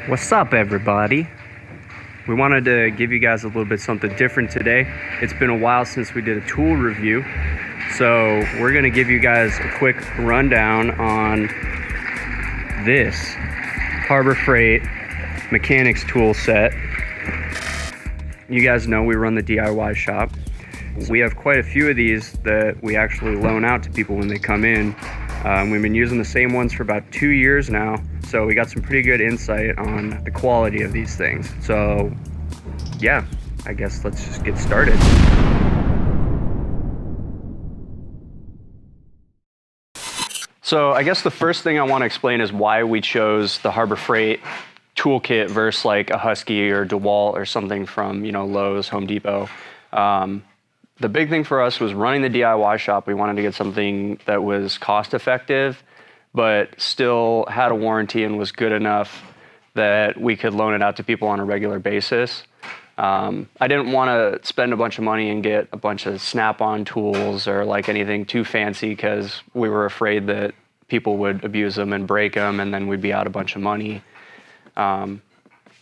What's up, everybody? We wanted to give you guys a little bit something different today. It's been a while since we did a tool review, so we're going to give you guys a quick rundown on this Harbor Freight mechanics tool set. You guys know we run the DIY shop. We have quite a few of these that we actually loan out to people when they come in. We've been using the same ones for about 2 years now, so we got some pretty good insight on the quality of these things. So yeah, I guess let's just get started. So I guess the first thing I want to explain is why we chose the Harbor Freight Tool Kit versus like a Husky or DeWalt or something from, Lowe's, Home Depot. The big thing for us was running the DIY shop. We wanted to get something that was cost effective, but still had a warranty and was good enough that we could loan it out to people on a regular basis. I didn't want to spend a bunch of money and get a bunch of snap-on tools or like anything too fancy because we were afraid that people would abuse them and break them and then we'd be out a bunch of money.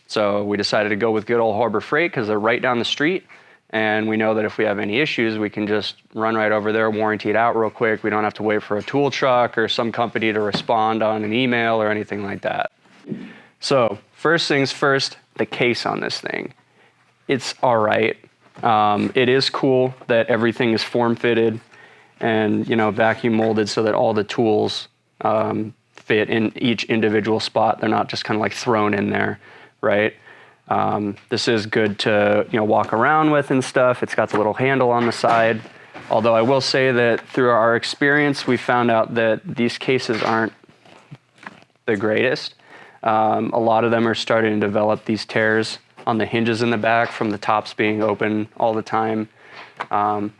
So we decided to go with good old Harbor Freight because they're right down the street. And we know that if we have any issues, we can just run right over there, warranty it out real quick. We don't have to wait for a tool truck or some company to respond on an email or anything like that. So first things first, the case on this thing. It's all right. It is cool that everything is form-fitted and vacuum molded so that all the tools fit in each individual spot. They're not just kind of like thrown in there, right? This is good to walk around with and stuff. It's got the little handle on the side. Although I will say that through our experience, we found out that these cases aren't the greatest. A lot of them are starting to develop these tears on the hinges in the back from the tops being open all the time. And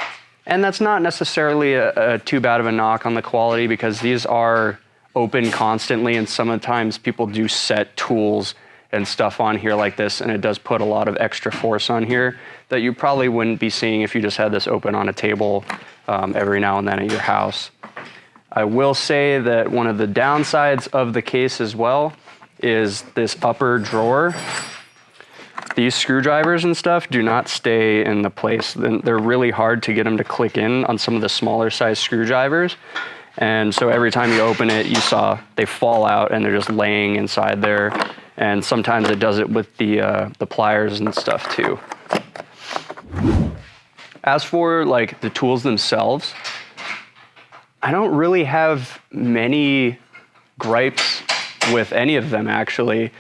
that's not necessarily a too bad of a knock on the quality because these are open constantly and sometimes people do set tools and stuff on here like this, and it does put a lot of extra force on here that you probably wouldn't be seeing if you just had this open on a table every now and then at your house. I will say that one of the downsides of the case as well is this upper drawer. These screwdrivers and stuff do not stay in the place. They're really hard to get them to click in on some of the smaller size screwdrivers. And so every time you open it, they fall out and they're just laying inside there. And sometimes it does it with the pliers and stuff too. As for like the tools themselves, I don't really have many gripes with any of them actually.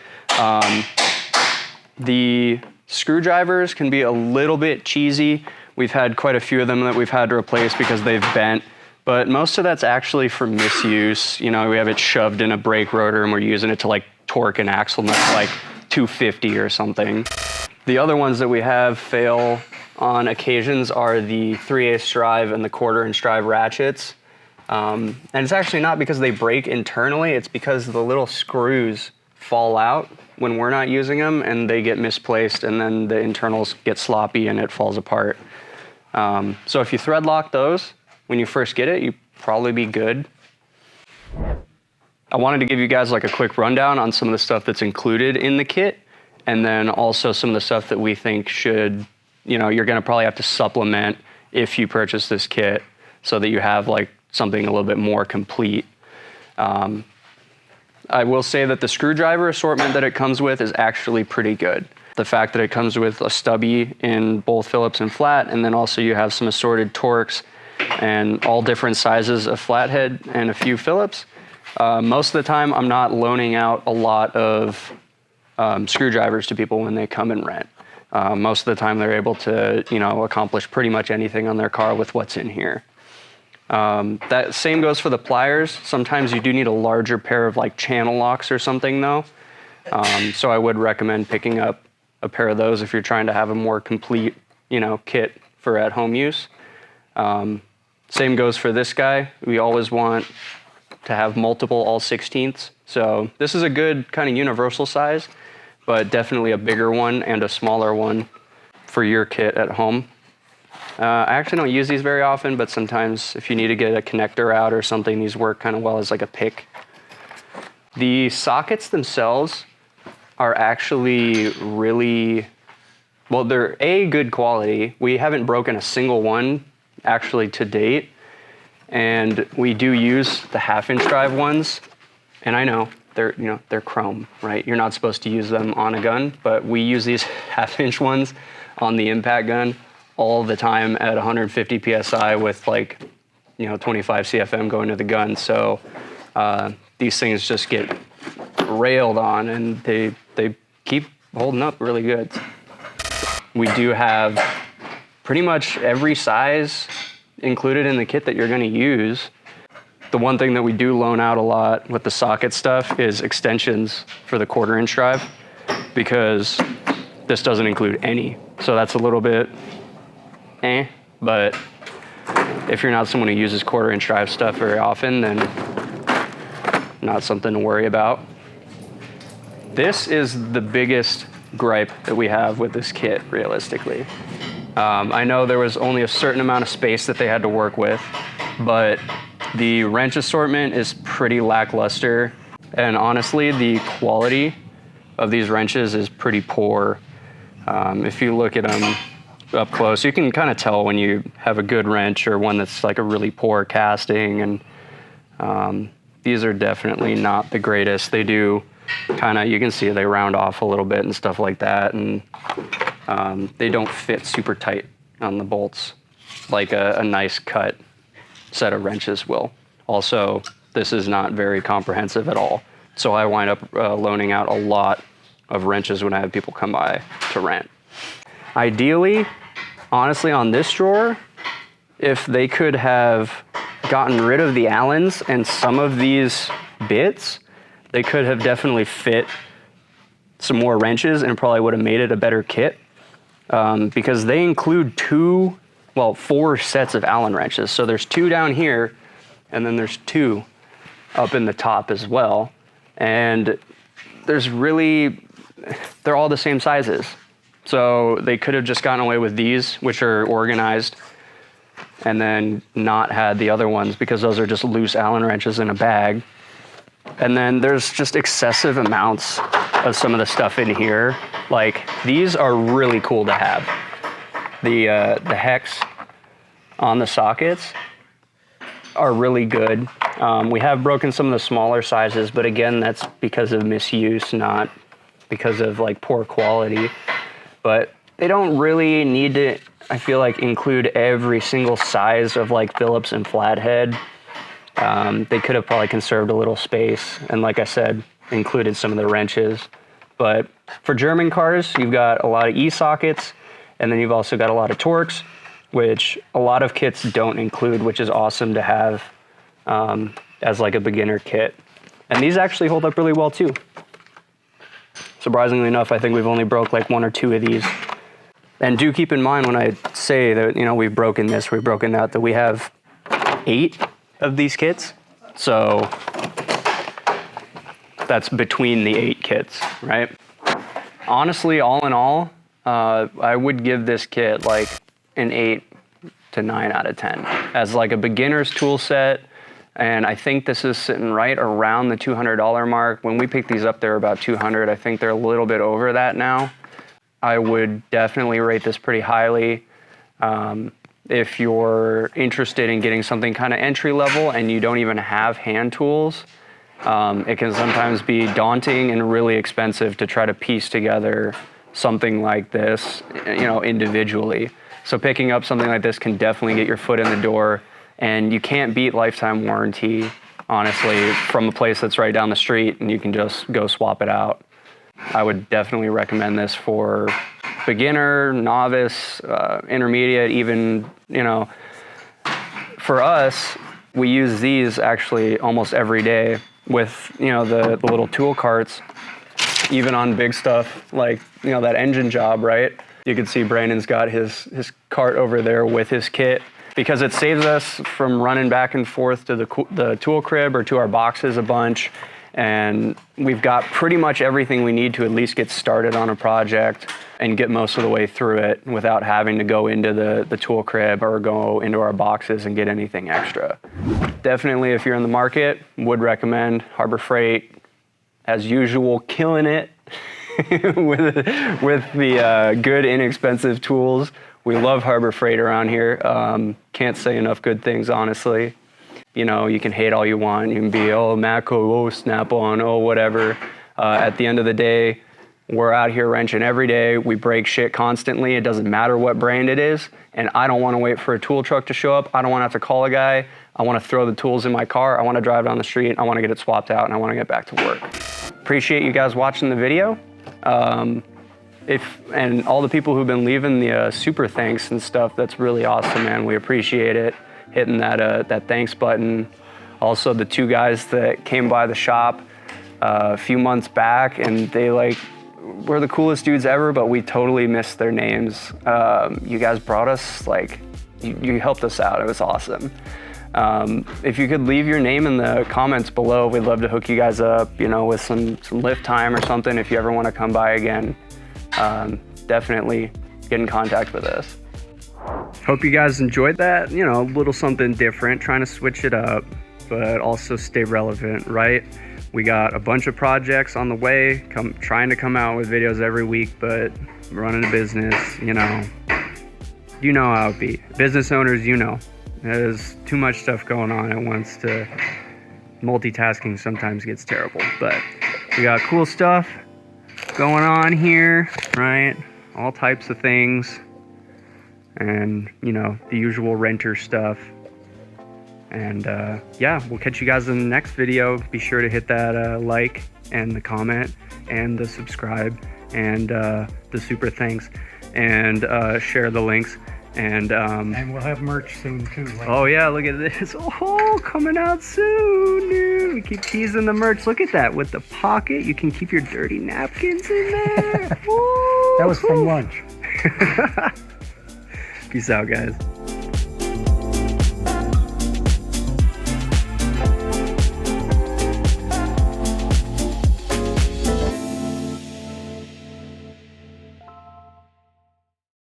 The screwdrivers can be a little bit cheesy. We've had quite a few of them that we've had to replace because they've bent. But most of that's actually for misuse. We have it shoved in a brake rotor and we're using it to like torque an axle nut like 250 or something. The other ones that we have fail on occasions are the 3/8 drive and the 1/4 inch drive ratchets. And it's actually not because they break internally, it's because the little screws fall out when we're not using them and they get misplaced and then the internals get sloppy and it falls apart. So if you thread lock those, when you first get it, you probably be good. I wanted to give you guys like a quick rundown on some of the stuff that's included in the kit, and then also some of the stuff that we think should, you're gonna probably have to supplement if you purchase this kit so that you have like something a little bit more complete. I will say that the screwdriver assortment that it comes with is actually pretty good. The fact that it comes with a stubby in both Phillips and flat, and then also you have some assorted Torx and all different sizes of flathead and a few Phillips. Most of the time, I'm not loaning out a lot of screwdrivers to people when they come and rent. Most of the time, they're able to, accomplish pretty much anything on their car with what's in here. That same goes for the pliers. Sometimes you do need a larger pair of like channel locks or something though. So I would recommend picking up a pair of those if you're trying to have a more complete, kit for at-home use. Same goes for this guy. We always want to have multiple all 16ths. So this is a good kind of universal size, but definitely a bigger one and a smaller one for your kit at home. I actually don't use these very often, but sometimes if you need to get a connector out or something, these work kind of well as like a pick. The sockets themselves are actually really, well, they're good quality. We haven't broken a single one actually to date. And we do use the 1/2-inch drive ones. And I know they're chrome, right? You're not supposed to use them on a gun, but we use these 1/2-inch ones on the impact gun all the time at 150 PSI with 25 CFM going to the gun. So these things just get railed on, and they keep holding up really good. We do have pretty much every size included in the kit that you're going to use. The one thing that we do loan out a lot with the socket stuff is extensions for the 1/4-inch drive, because this doesn't include any. So that's a little bit but if you're not someone who uses 1/4-inch drive stuff very often, then not something to worry about. This is the biggest gripe that we have with this kit, realistically. I know there was only a certain amount of space that they had to work with, but the wrench assortment is pretty lackluster. And honestly, the quality of these wrenches is pretty poor. If you look at them up close, you can kind of tell when you have a good wrench or one that's like a really poor casting. And these are definitely not the greatest. They do kind of, you can see they round off a little bit and stuff like that. And they don't fit super tight on the bolts like a nice cut set of wrenches will. Also, this is not very comprehensive at all. So I wind up loaning out a lot of wrenches when I have people come by to rent. Ideally, honestly, on this drawer, if they could have gotten rid of the Allens and some of these bits, they could have definitely fit some more wrenches and probably would have made it a better kit, because they include 4 sets of Allen wrenches. So there's 2 down here, and then there's 2 up in the top as well. And they're all the same sizes. So they could have just gotten away with these, which are organized, and then not had the other ones, because those are just loose Allen wrenches in a bag. And then there's just excessive amounts of some of the stuff in here. Like, these are really cool to have. The hex on the sockets are really good. We have broken some of the smaller sizes, but again, that's because of misuse, not because of poor quality. But they don't really need to, I feel like, include every single size of Phillips and flathead. They could have probably conserved a little space, and like I said, included some of the wrenches. But for German cars, you've got a lot of E-sockets, and then you've also got a lot of Torx, which a lot of kits don't include, which is awesome to have as a beginner kit. And these actually hold up really well too. Surprisingly enough, I think we've only broke 1 or 2 of these. And do keep in mind when I say that, we've broken this, we've broken that we have 8 of these kits. So that's between the 8 kits, right? Honestly, all in all, I would give this kit an 8 to 9 out of 10 as a beginner's tool set. And I think this is sitting right around the $200 mark. When we picked these up, they were about $200. I think they're a little bit over that now. I would definitely rate this pretty highly. If you're interested in getting something kind of entry level and you don't even have hand tools, it can sometimes be daunting and really expensive to try to piece together something like this, individually. So picking up something like this can definitely get your foot in the door. And you can't beat lifetime warranty, honestly, from a place that's right down the street, and you can just go swap it out. I would definitely recommend this for beginner, novice, intermediate, even, for us, we use these actually almost every day with, the little tool carts, even on big stuff that engine job, right? You can see Brandon's got his cart over there with his kit, because it saves us from running back and forth to the tool crib or to our boxes a bunch. And we've got pretty much everything we need to at least get started on a project and get most of the way through it without having to go into the tool crib or go into our boxes and get anything extra. Definitely, if you're in the market, would recommend Harbor Freight. As usual, killing it with the good, inexpensive tools. We love Harbor Freight around here. Can't say enough good things, honestly. You know, you can hate all you want. You can be, oh, Matco, oh, Snap-on, oh, whatever. At the end of the day, we're out here wrenching every day. We break shit constantly. It doesn't matter what brand it is. And I don't want to wait for a tool truck to show up. I don't want to have to call a guy. I want to throw the tools in my car. I want to drive down the street. I want to get it swapped out, and I want to get back to work. Appreciate you guys watching the video. And all the people who've been leaving the super thanks and stuff, that's really awesome, man. We appreciate it. Hitting that thanks button. Also, the 2 guys that came by the shop a few months back, and they were the coolest dudes ever, but we totally missed their names. You guys brought us, you helped us out. It was awesome. If you could leave your name in the comments below, we'd love to hook you guys up, you know, with some lift time or something. If you ever want to come by again, definitely get in contact with us. Hope you guys enjoyed that. You know, a little something different, trying to switch it up, but also stay relevant, right? We got a bunch of projects on the way, trying to come out with videos every week, but running a business, you know how it be. Business owners, you know, there's too much stuff going on at once to multitasking sometimes gets terrible, but we got cool stuff going on here, right? All types of things, and you know, the usual renter stuff. And yeah, we'll catch you guys in the next video. Be sure to hit that like and the comment and the subscribe and the super thanks, and share the links. And we'll have merch soon too. Oh yeah, look at this. Oh, coming out soon, dude. We keep teasing the merch. Look at that with the pocket. You can keep your dirty napkins in there. That was from lunch. Peace out, guys.